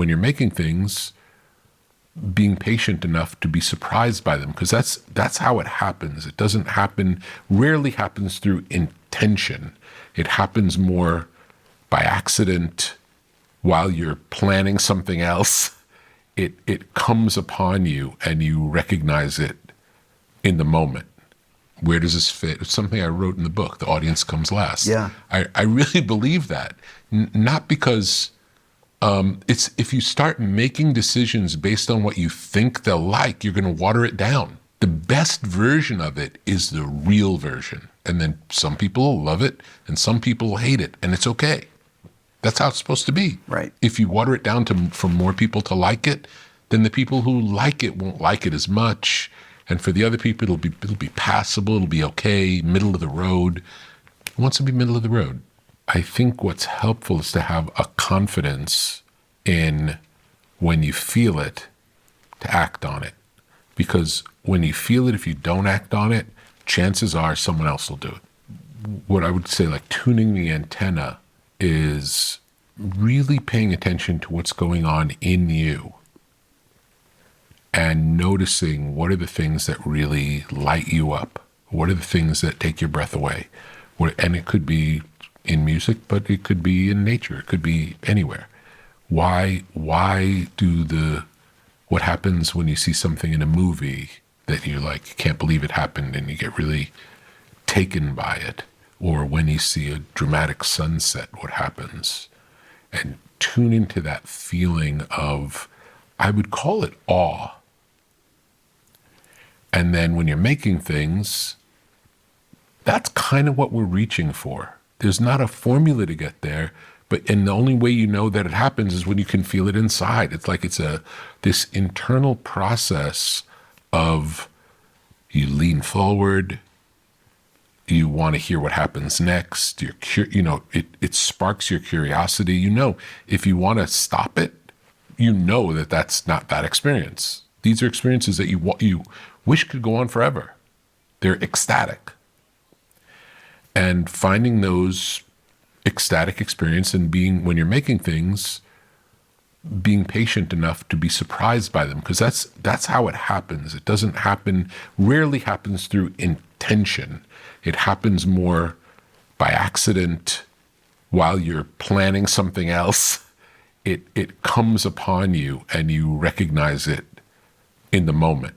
when you're making things, being patient enough to be surprised by them, because that's how it happens. It doesn't happen, rarely happens through intention. It happens more by accident while you're planning something else. It comes upon you and you recognize it in the moment. Where does this fit? It's something I wrote in the book, The Audience Comes Last. Yeah. I really believe that. Not because it's, if you start making decisions based on what you think they'll like, you're going to water it down. The best version of it is the real version. And then some people will love it and some people will hate it, and it's okay. That's how it's supposed to be. Right. If you water it down for more people to like it, then the people who like it won't like it as much. And for the other people, it'll be passable, it'll be okay, middle of the road. It wants to be middle of the road. I think what's helpful is to have a confidence in when you feel it, to act on it. Because when you feel it, if you don't act on it, chances are someone else will do it. What I would say, like tuning the antenna, is really paying attention to what's going on in you and noticing what are the things that really light you up. What are the things that take your breath away? And it could be in music, but it could be in nature. It could be anywhere. Why do what happens when you see something in a movie that you're like, you can't believe it happened, and you get really taken by it? Or when you see a dramatic sunset, what happens? And tune into that feeling of, I would call it awe. And then when you're making things, that's kind of what we're reaching for. There's not a formula to get there, and the only way you know that it happens is when you can feel it inside. It's like it's this internal process of, you lean forward, you want to hear what happens next. It sparks your curiosity. If you want to stop it, that that's not that experience. These are experiences that you wish could go on forever. They're ecstatic. And finding those ecstatic experience and when you're making things, being patient enough to be surprised by them, because that's how it happens. It doesn't happen, rarely happens through intention. It happens more by accident while you're planning something else. It comes upon you and you recognize it in the moment.